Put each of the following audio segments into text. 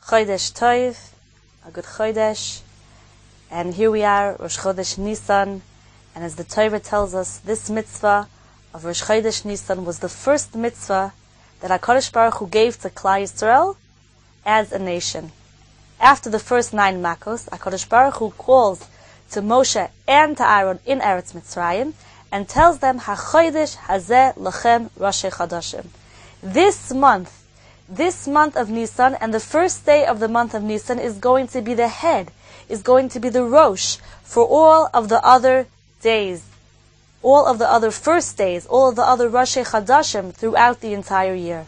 Chodesh Tov, a good Chodesh. And here we are, Rosh Chodesh Nissan. And as the Torah tells us, this mitzvah of Rosh Chodesh Nissan was the first mitzvah that HaKadosh Baruch Hu gave to Klal Yisrael as a nation. After the first 9 Makos, HaKadosh Baruch Hu calls to Moshe and to Aaron in Eretz Mitzrayim and tells them, HaChodesh Hazeh Lachem Rosh Chodeshim. This month of Nisan, and the first day of the month of Nisan is going to be the head, is going to be the Rosh for all of the other days, all of the other first days, all of the other Rosh Chodeshim throughout the entire year.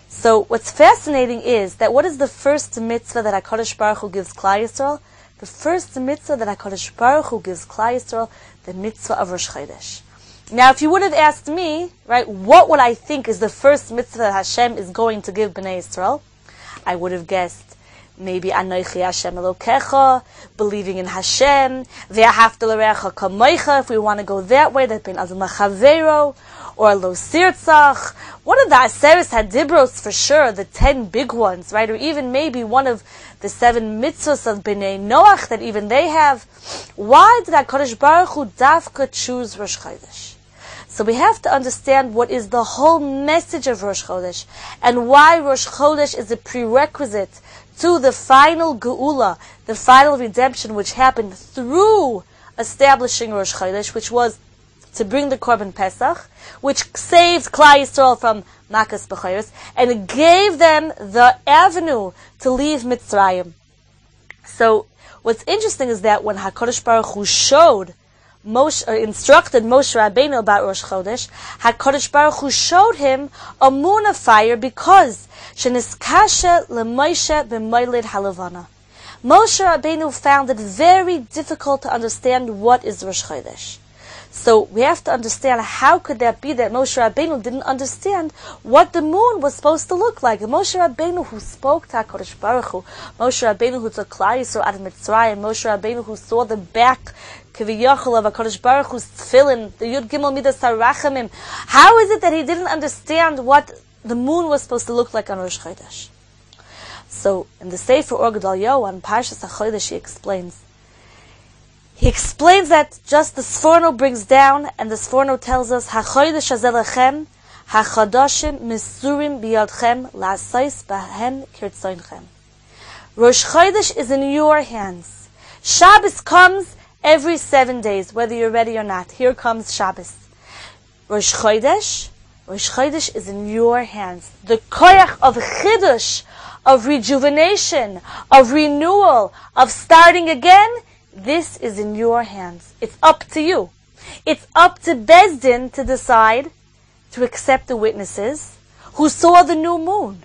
So what's fascinating is that what is the first mitzvah that HaKadosh Baruch Hu gives Klal Yisrael? The first mitzvah that HaKadosh Baruch Hu gives Klal Yisrael, the mitzvah of Rosh Chodesh. Now, if you would have asked me, right, what would I think is the first mitzvah that Hashem is going to give Bnei Yisrael? I would have guessed maybe Anochi Hashem Elokecha, believing in Hashem, Ve'ahavta l'reacha kamoicha, if we want to go that way, that ben azim lachavero, or Lo Sirtzach. One of the Aseres Hadibros for sure, the 10 big ones, right? Or even maybe one of the 7 mitzvahs of Bnei Noach that even they have. Why did HaKadosh Baruch Hu dafka choose Rosh Chodesh? So we have to understand what is the whole message of Rosh Chodesh and why Rosh Chodesh is a prerequisite to the final Geula, the final redemption which happened through establishing Rosh Chodesh, which was to bring the Korban Pesach, which saved Klal Yisrael from Makas B'chayros, and it gave them the avenue to leave Mitzrayim. So what's interesting is that when HaKadosh Baruch Hu instructed Moshe Rabbeinu about Rosh Chodesh, HaKadosh Baruch Hu showed him a moon of fire because Sheniskashe LeMoshe b'Moiled Halavana. Moshe Rabbeinu found it very difficult to understand what is Rosh Chodesh. So we have to understand how could that be that Moshe Rabbeinu didn't understand what the moon was supposed to look like. Moshe Rabbeinu who spoke to HaKadosh Baruch Hu, Moshe Rabbeinu who took Klal Yisrael out of Mitzrayim, Moshe Rabbeinu who saw the back Kiviyachol of HaKadosh Baruch Hu's tefillin, the Yud Gimel Midas HaRachamim. How is it that he didn't understand what the moon was supposed to look like on Rosh Chodesh? So in the Sefer Or Gedalyahu on Parshas HaChodesh he explains that just the Sforno brings down, and the Sforno tells us, HaChodesh hazeh lachem, HaChodashim misurim biyadchem, la'asais bahem kirtzonchem. Rosh Chodesh is in your hands. Shabbos comes every 7 days, whether you're ready or not. Here comes Shabbos. Rosh Chodesh is in your hands. The koyach of chidush, of rejuvenation, of renewal, of starting again, this is in your hands. It's up to you. It's up to Beis Din to decide to accept the witnesses who saw the new moon.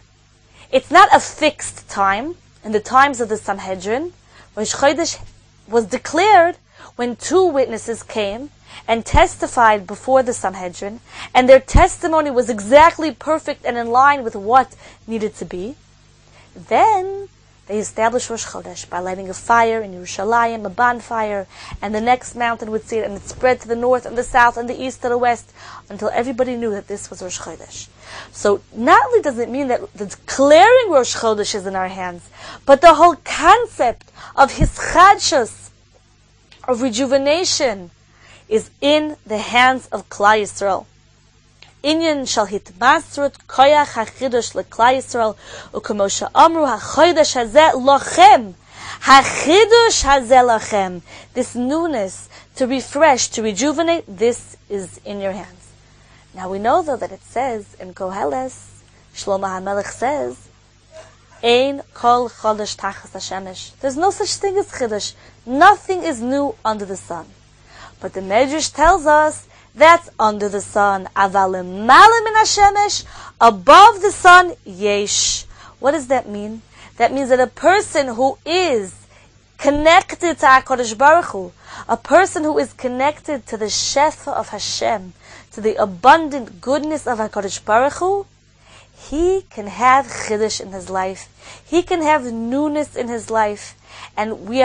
It's not a fixed time. In the times of the Sanhedrin, Rosh Chodesh was declared when 2 witnesses came and testified before the Sanhedrin, and their testimony was exactly perfect and in line with what needed to be. Then they established Rosh Chodesh by lighting a fire in Yerushalayim, a bonfire, and the next mountain would see it, and it spread to the north and the south and the east to the west until everybody knew that this was Rosh Chodesh. So not only does it mean that the declaring Rosh Chodesh is in our hands, but the whole concept of hischadshus, of rejuvenation, is in the hands of Klal Yisrael. Inyan shall hitmasrut koyach hachidush leklal Yisrael u'kamosha amru hachodesh hazeh lochem, hachidush hazeh lochem. This newness, to refresh, to rejuvenate, this is in your hands. Now we know though that it says in Koheles, Shlomo HaMelech says, Ein kol chodesh tachas hashemesh. There's no such thing as chidush. Nothing is new under the sun. But the Medrash tells us that's under the sun. Aval lemala min hashemesh, above the sun, yesh. What does that mean? That means that a person who is connected to HaKadosh Baruch Hu, a person who is connected to the Shefa of Hashem, to the abundant goodness of HaKadosh Baruch Hu, he can have chiddush in his life. He can have newness in his life. And we,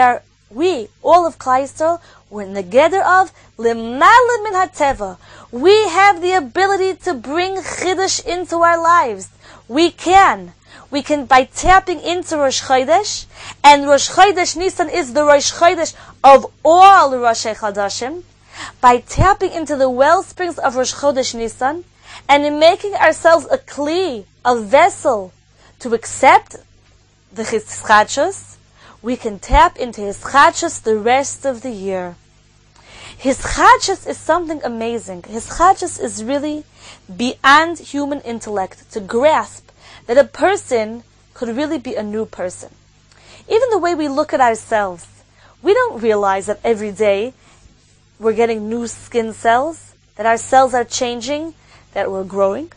all of Klal Yisrael, we're in the gather of Lemala min hateva. We have the ability to bring chiddush into our lives. We can. We can, by tapping into Rosh Chodesh, and Rosh Chodesh Nissan is the Rosh Chodesh of all Rosh Chodeshim, by tapping into the well springs of Rosh Chodesh Nissan, and in making ourselves a kli, a vessel, to accept the Hischadshus, we can tap into Hischadshus the rest of the year. Hischadshus is something amazing. Hischadshus is really beyond human intellect to grasp that a person could really be a new person. Even the way we look at ourselves, we don't realize that every day we're getting new skin cells, that our cells are changing, that we're growing,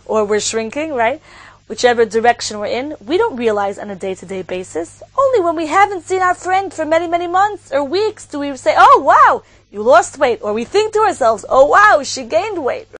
or we're shrinking, right? Whichever direction we're in, we don't realize on a day-to-day basis. Only when we haven't seen our friend for many, many months or weeks do we say, oh wow, you lost weight. Or we think to ourselves, oh wow, she gained weight.